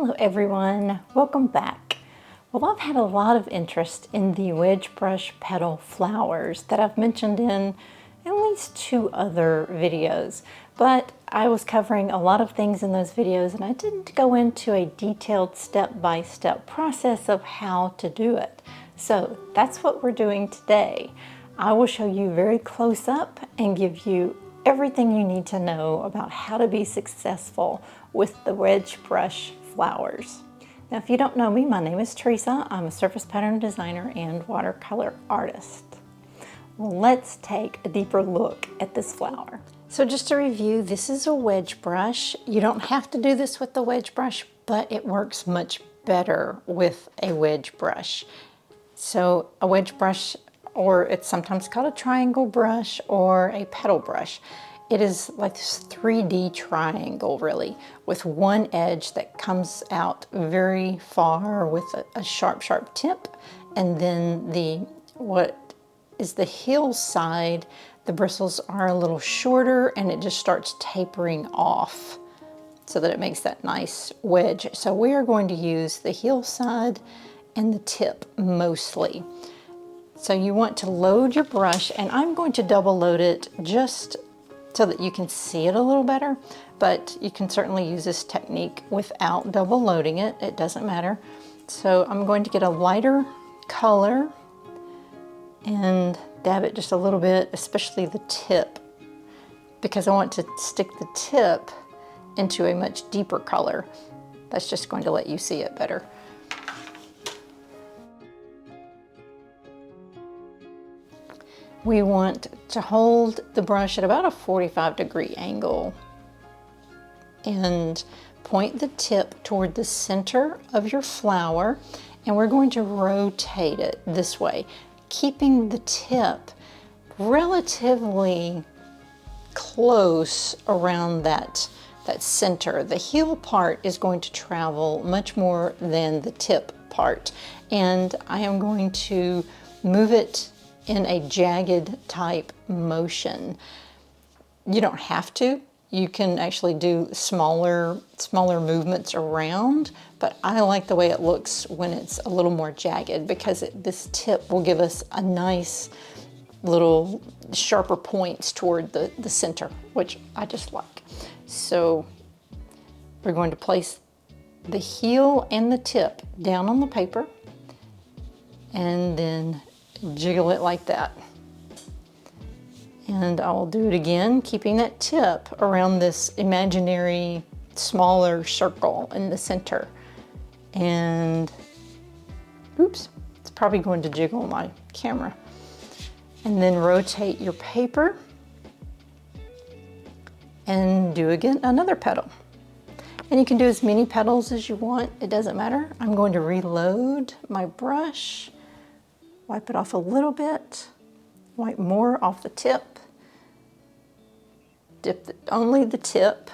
Hello everyone, welcome back. Well, I've had a lot of interest in the wedge brush petal flowers that I've mentioned in at least 2 other videos, but I was covering a lot of things in those videos and I didn't go into a detailed step-by-step process of how to do it. So that's what we're doing today. I will show you very close up and give you everything you need to know about how to be successful with the wedge brush flowers. Now, if you don't know me, my name is Teresa. I'm a surface pattern designer and watercolor artist. Well, let's take a deeper look at this flower. So just to review, this is a wedge brush. You don't have to do this with the wedge brush, but it works much better with a wedge brush. So a wedge brush, or it's sometimes called a triangle brush or a petal brush. It is like this 3D triangle, really, with one edge that comes out very far with a sharp, sharp tip, and then what is the heel side, the bristles are a little shorter and it just starts tapering off so that it makes that nice wedge. So we are going to use the heel side and the tip mostly. So you want to load your brush, and I'm going to double load it just so that you can see it a little better, but you can certainly use this technique without double loading it. It doesn't matter. So I'm going to get a lighter color and dab it just a little bit, especially the tip, because I want to stick the tip into a much deeper color. That's just going to let you see it better. We want to hold the brush at about a 45-degree angle and point the tip toward the center of your flower, and we're going to rotate it this way, keeping the tip relatively close around that center. The heel part is going to travel much more than the tip part, and I am going to move it in a jagged type motion. You don't have to. You can actually do smaller movements around, but I like the way it looks when it's a little more jagged, because this tip will give us a nice little sharper points toward the center, which I just like. So we're going to place the heel and the tip down on the paper and then jiggle it like that. And I will do it again, keeping that tip around this imaginary smaller circle in the center. And oops, it's probably going to jiggle my camera. And then rotate your paper and do again another petal. And you can do as many petals as you want, it doesn't matter. I'm going to reload my brush, wipe it off a little bit, wipe more off the tip, dip only the tip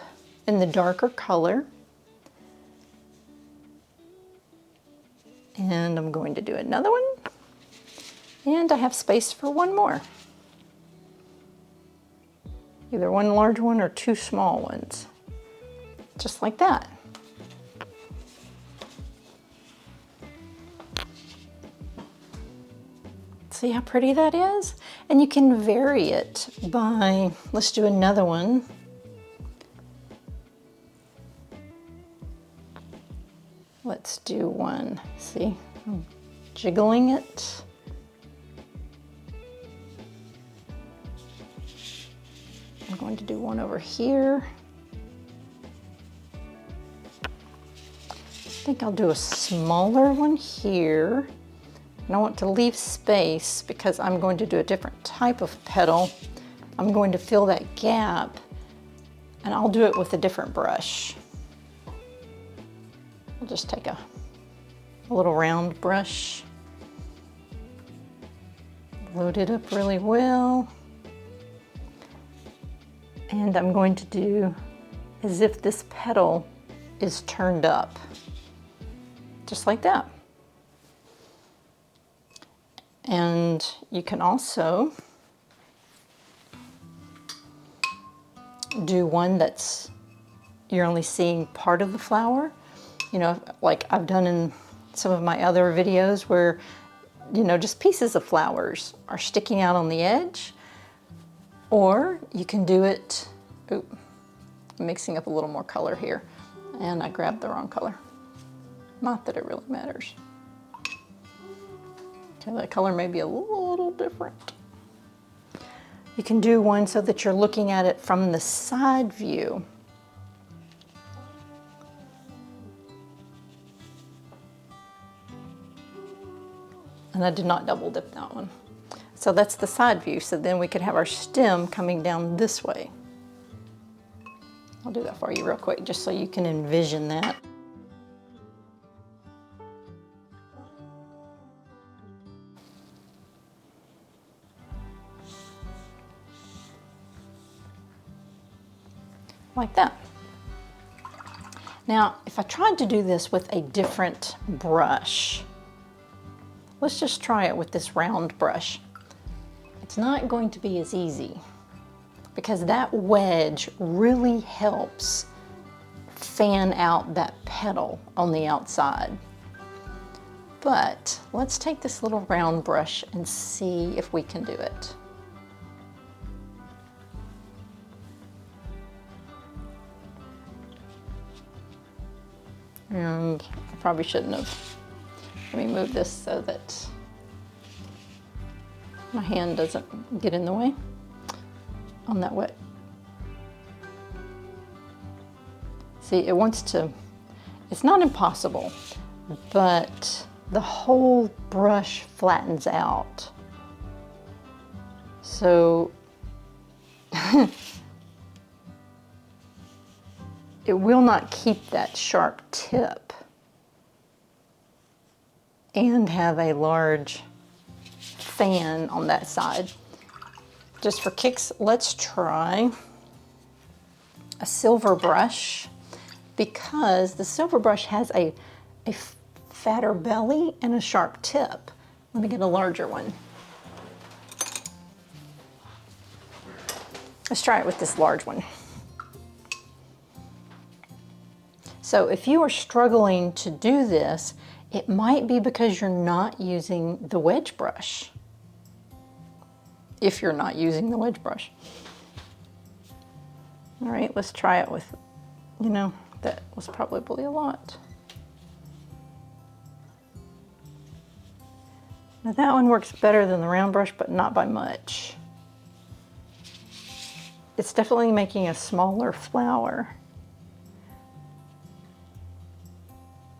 in the darker color, and I'm going to do another one, and I have space for one more. Either one large one or 2 small ones, just like that. See how pretty that is? And you can vary it by, let's do another one. Let's do one. See, I'm jiggling it. I'm going to do one over here. I think I'll do a smaller one here. And I want to leave space because I'm going to do a different type of petal. I'm going to fill that gap, and I'll do it with a different brush. I'll just take a little round brush, load it up really well, and I'm going to do as if this petal is turned up, just like that. And you can also do one that's you're only seeing part of the flower. You know, like I've done in some of my other videos where, you know, just pieces of flowers are sticking out on the edge. Or you can do it, ooh, I'm mixing up a little more color here, and I grabbed the wrong color. Not that it really matters. Okay, that color may be a little different. You can do one so that you're looking at it from the side view. And I did not double dip that one. So that's the side view, so then we could have our stem coming down this way. I'll do that for you real quick, just so you can envision that. Like that. Now, if I tried to do this with a different brush, let's just try it with this round brush. It's not going to be as easy because that wedge really helps fan out that petal on the outside. But let's take this little round brush and see if we can do it. And I probably shouldn't have. Let me move this so that my hand doesn't get in the way on that wet. See, it wants to, it's not impossible, but the whole brush flattens out. So it will not keep that sharp tip and have a large fan on that side. Just for kicks, let's try a silver brush, because the silver brush has a fatter belly and a sharp tip. Let me get a larger one. Let's try it with this large one. So if you are struggling to do this, it might be because you're not using the wedge brush. If you're not using the wedge brush. All right, let's try it with, you know, that was probably a lot. Now that one works better than the round brush, but not by much. It's definitely making a smaller flower.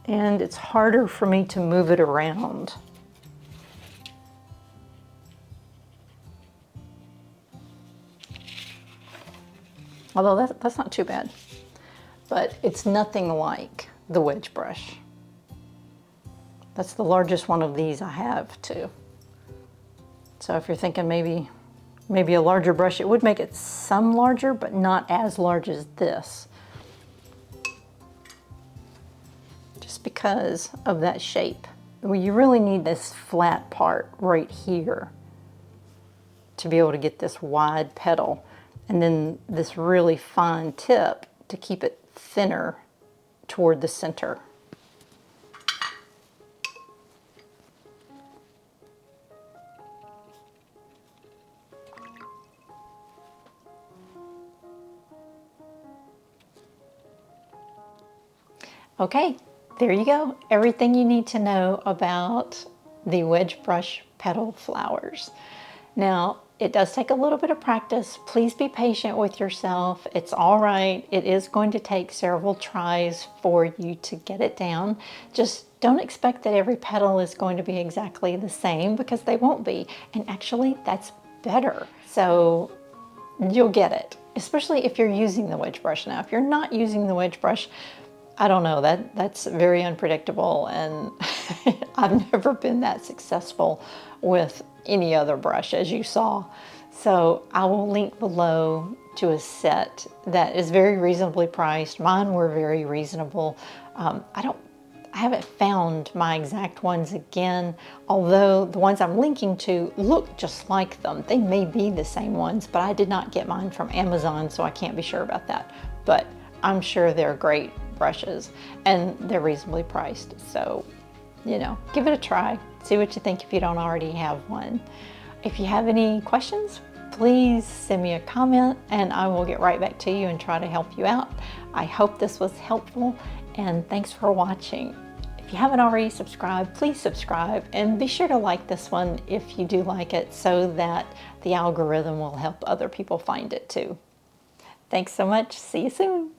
And it's harder for me to move it around. Although that's not too bad, but it's nothing like the wedge brush. That's the largest one of these I have too. So if you're thinking maybe a larger brush, it would make it some larger, but not as large as this. Just because of that shape. Well, you really need this flat part right here to be able to get this wide petal, and then this really fine tip to keep it thinner toward the center. Okay, there you go. Everything you need to know about the wedge brush petal flowers. Now, it does take a little bit of practice. Please be patient with yourself. It's all right. It is going to take several tries for you to get it down. Just don't expect that every petal is going to be exactly the same, because they won't be. And actually, that's better. So you'll get it, especially if you're using the wedge brush. Now, if you're not using the wedge brush, I don't know, that's very unpredictable, and I've never been that successful with any other brush, as you saw. So I will link below to a set that is very reasonably priced. Mine were very reasonable. I haven't found my exact ones again, although the ones I'm linking to look just like them. They may be the same ones, but I did not get mine from Amazon, so I can't be sure about that. But I'm sure they're great brushes, and they're reasonably priced. So, you know, give it a try. See what you think if you don't already have one. If you have any questions, please send me a comment and I will get right back to you and try to help you out. I hope this was helpful, and thanks for watching. If you haven't already subscribed, please subscribe, and be sure to like this one if you do like it, so that the algorithm will help other people find it too. Thanks so much. See you soon.